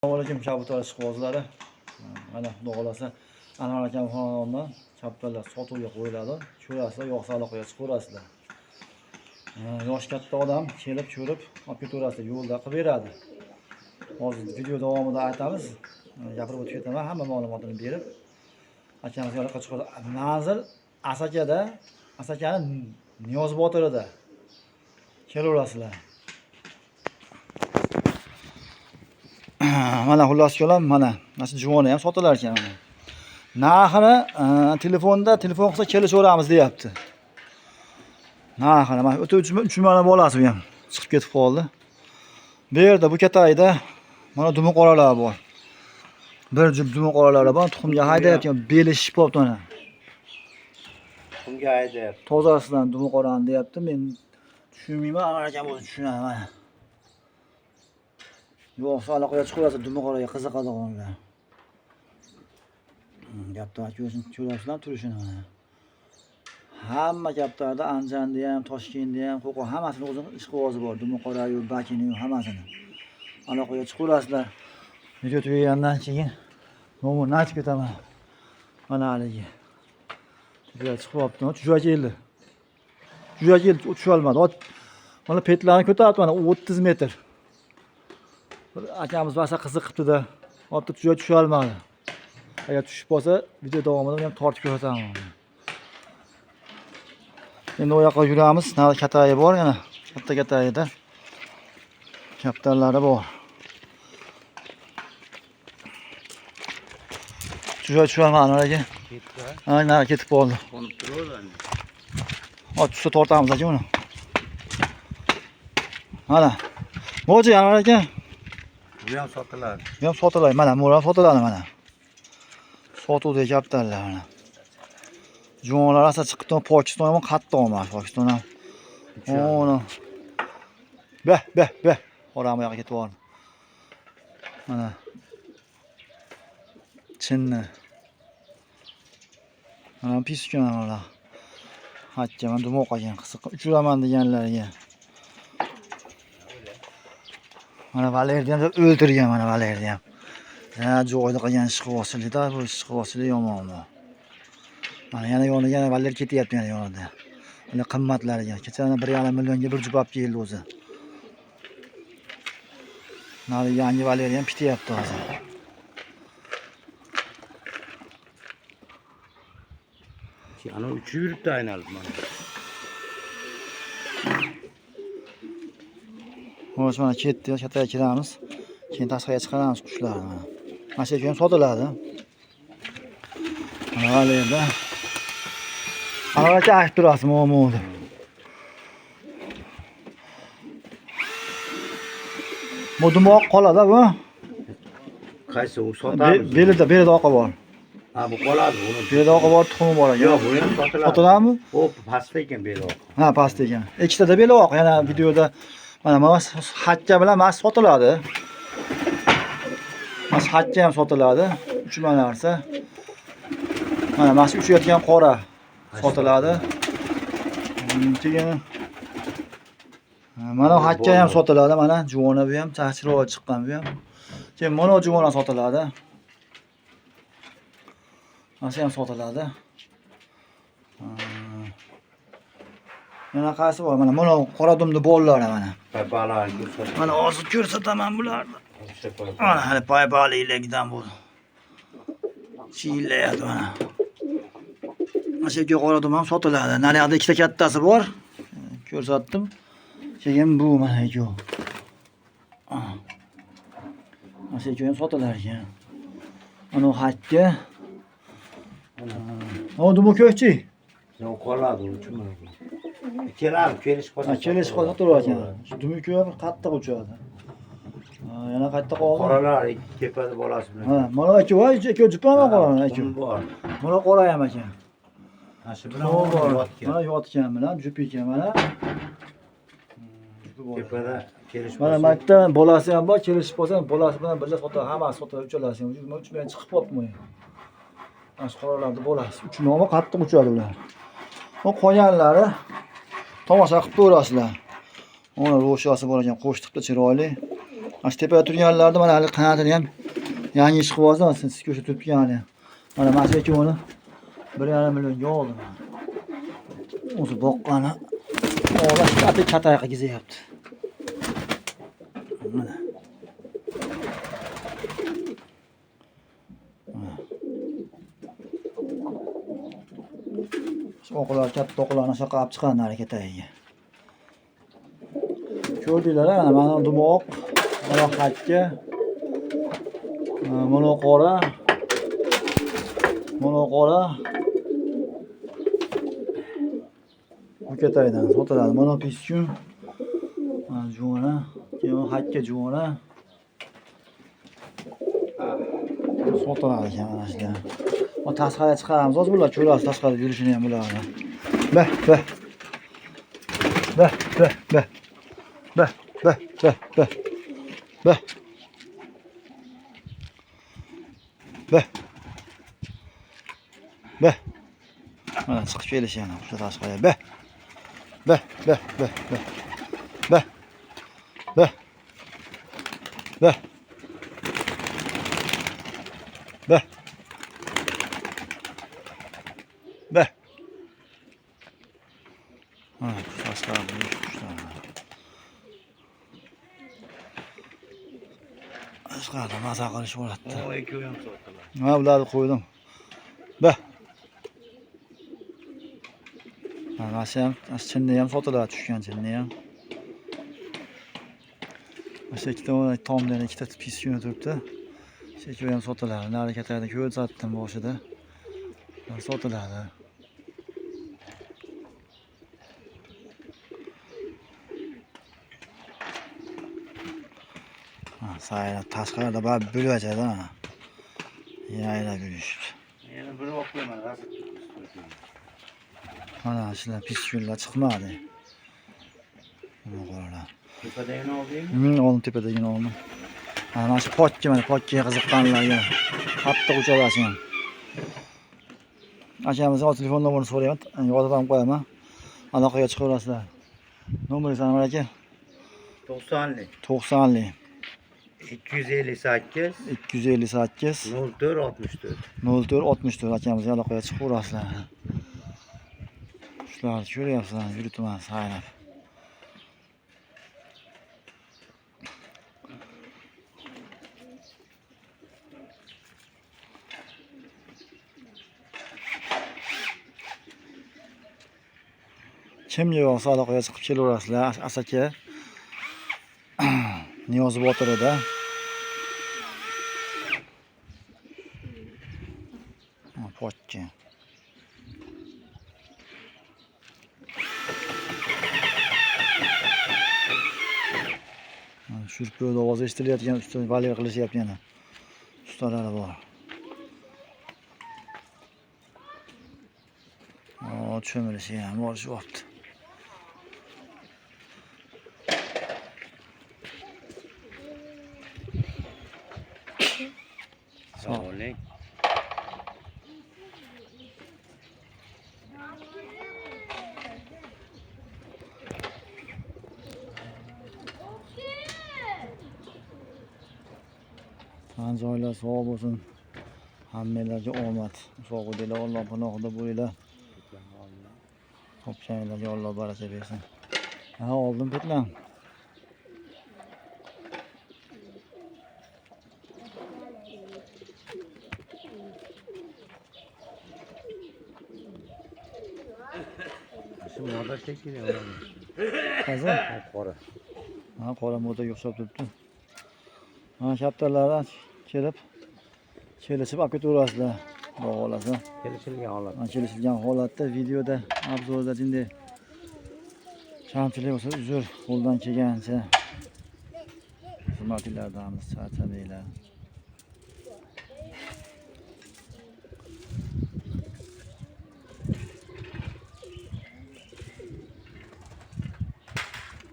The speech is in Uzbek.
Assalomu Kabutar ishqibozlari. Mana xudo xolasa Anvar akam xonadondan kabutarlar sotuvga qo'yiladi. Ko'rasizlar, yo'qsa aloqaga chiqaverasizlar. Yosh katta odam kelib ko'rib, olib ketaverasizlar, yo'lda qilib beradi. Hozir video davomida aytamiz. Gapirib o'tib ketaman, hamma ma'lumotini berib, akamizga aloqa chiqadi. Manzil Asakada, Asakaning Niyozbotirida. Kelaverasizlar. Mana xullas kelam, mana juvoni ham sotilar ekan mana. Narxini telefonda telefon qilsa kelishaveramiz deyapti. Narxini mana o'ta 3 mana bolasi bu ham chiqib ketib qoldi. Bu yerda bu katayda mana dumi qoralar bor. Bir jup dumi qoralar bor, tuxumga haydayotgan beli shishib qolibdi mana. Tuxumga haydayapti. Tozasidan dumi qorani deyapti. Men tushunmayman, Anvar akam o'zi tushunadi mana. Yo'qsa aloqaga chiqaversa dumi qoraga qiziqadiganlar. Gaplar ko'rasizlar turishini mana. Hamma gaplarda Andijonda ham, Toshkentda ham, Qo'qon hammasini o'zining ishqibozi bor. Dumi qorayu, bakini hammasini. Aloqaga chiqaverasizlar. Video tugagandan keyin nomini aytib ketaman. Mana haligi. Juda chiqibdi, juda keldi. Juda keldi, ucha olmadi. Mana petlarni ko'taribdi mana 30 metr. Bir akamiz basa qiziqibdi-da, olibdi juda tusha olmadi. Agar tushib qolsa, video davomida men ham tortib ko'rsataman. Endi u yoqqa yuramiz. Nari katayi bor yana. Katta katayida kaptarlari bor. Tusha olmadi aka. Aynan ketib qoldi. Qo'nib turadi. Tushsa tortamiz aka uni. Mana. Mo'ji Anvar aka. Bu ham sotiladi. Bu ham sotiladi. Mana bu ham sotiladi mana. Sotuvda kaptarlar mana. Juvonlar asa chiqibdi, Pokiston ham qattiq emas, Pokiston ham. Ona. Beh. Orama yoqqa ketib bordi. Mana. Chinni. Mana piskan mana. Hatcha men dumoq qilgan qisiq uchiraman deganlarga. Mana Valerni ham o'ldirgan mana Valerni ham. Joyda qilgan ishqibozchilikda bu ishqibozchilik yomon. Mana yoniga Valer ketyapti yana yonida. Ular qimmatlariga. Kechani 1,5 millionga bir jubab keldi o'zi. Nari yangi Valer ham pityapti hozir. Ana uchi yuribdi aynalib mana. Xo'sh, mana ketdi, kataga kiramiz. Keyin tashqariga chiqaramiz qushlarni mana. Mana shu ham sotiladi. Mana Valerda. Anvar aka aytib turasiz, mo'mudi. Bu dumoq qoladi bu. Qaysi u sotamiz? Belida oqa bor. Ha, bu qoladi uni. Belida oqa bor, tuxumi bor ekan. Yo'q, bu ham sotiladi. Sotiladimi? O, pastda ekan beli oq. Ha, past ekan. Ikkitada beli oq, yana videoda mana hakka bilan mas sotiladi. Mas hakka ham sotiladi. 3 narsa. Mana mas uchayotgan qora sotiladi. Keyin mana hakka ham sotiladi, mana juvoni bu ham chachroq chiqqan bu ham. Keyin mana juvoni sotiladi. Mana ham sotiladi. Mana qaysi bor? Mana qora dumni bollari mana. Paypalar ko'rsataman. Mana hozir ko'rsataman bularni. Mana hali paypalikdan bu. Chillayapti mana. Mana shu yerga qora dum ham sotiladi. Naryoqda ikkita kattasi bor. Ko'rsatdim. Keyin bu mana shu. Mana shu ham sotilar ekan. Mana hakka. O dum ko'kchi. Yo'q, qoladi uchun. Kelib qolsa. Kelish qolsa turadi ekan. Shu dumi ko'p qattiq uchadi. Yana qayerda qoldi? Qoralar tepada bolasi bilan. Ha, mana aka voy, aka jupami qorani aka. Bor. Mana qora ham ekan. Mana shu bilan yotgan. Mana yotgan bilan jup ekan mana. Tepada kelish Mana makta bolasi ham bor, kelishib qolsa bolasi bilan birga sotadi, hammasi sotadi, uchalasi ham. Uch bilan chiqib qolibdi men. Mana shu qoralarni bolasi, uch nomi qattiq uchadi ular. Bu qolganlari tomosha qilib ko'rasizlar. Ona ro'shasi bor ekan, qo'shtiqda chiroyli. Aş tepada turganlarda mana hali qanotini ham yangi ish qilib olsa, siz ko'rsatib yani. Mana mana shu onu 1,5 millionga oldim. O'zi boqqani o'g'lash ati chatayaqa kezyapti. Mana. O'qlar katta o'qlarni shu qilib chiqqan harakatiga. Ko'rdinglar, mana dumoq, mana hakka, mana qora, mana qora. O'kataydan sotiladi. Mana pisyun, mana juvona, keyin hakka juvona. Sotiladi ekan mana shular. O tasqara chiqaramiz. O'z bular cho'lasi tasqara yurishini ham bularni. Bah, bah. Bah, bah, bah. Bah, bah, bah, bah. Bah. Bah. Bah. Mana chiqib kelish yana o'sha tasqara. Bah. Bah, bah, bah, bah. Bah. Bah. Bah. Bah. Bah. Mana tasqara kuşlar. Tasqara maza qilish bo'ladida. O 2,5 soatlar. Ha, ularni qo'ydim. Bah. Mana shu ham chinni ham sotiladi, tushgan chinni ham. O'sha ikkita tomdan ikkita pisyun turibdi. Shu ham sotiladi. Harakatlarni ko'rsatdim boshida. Sotiladi. Ha, sayra tashqarida bor bo'lajada. Yaylab yurishibdi. Yana bir o'qlayman, rasm. Mana shular pisyunlar chiqmadi. Mana qo'ralar. Tepadagini oldingmi? Oldim, tepadagini oldim. Mana shu pokka, mana pokkaga qiziqqanlarga qattiq uchalashim. Akamizning telefon nomerini so'rayman, yozib ham qo'yaman. Aloqaga chiqaverasizlar. Nomeringizni nima aka? 90lik. 90lik 258 258 0464. 0464 akamizga aloqaga chiqaverasizlar. Shularni ko'ryapsizlar, yuribman sayrab. Kimga yo'qsa aloqaga chiqib kelaverasizlar. Asaka Niyozi Botirida. Pokka. Shurpio'da ovoz eshitilayotgan usta valer qilishyapti yana. Ustalari bor. Cho'milishi ham borishyapti. Sog' bo'ling. Joylar sog' bo'lsin. Hammalarga omad. Sog' bo'linglar, Alloh panohida bo'linglar. Ko'pchiliklarga Alloh baraka bersin. Ha, oldim petlan. Shu moda shekilli. Hozir Qora. ha, qora modaga o'xshab turibdi. Ha, kaptarlardan kelib kelishib olib ketaverasizlar. Xudo xolasa. Kelishilgan holat. Kelishilgan holatda videoda, obzorda jinday kamchilik bo'lsa uzr, qo'ldan kelgancha xizmatlardamiz, charchamanglar.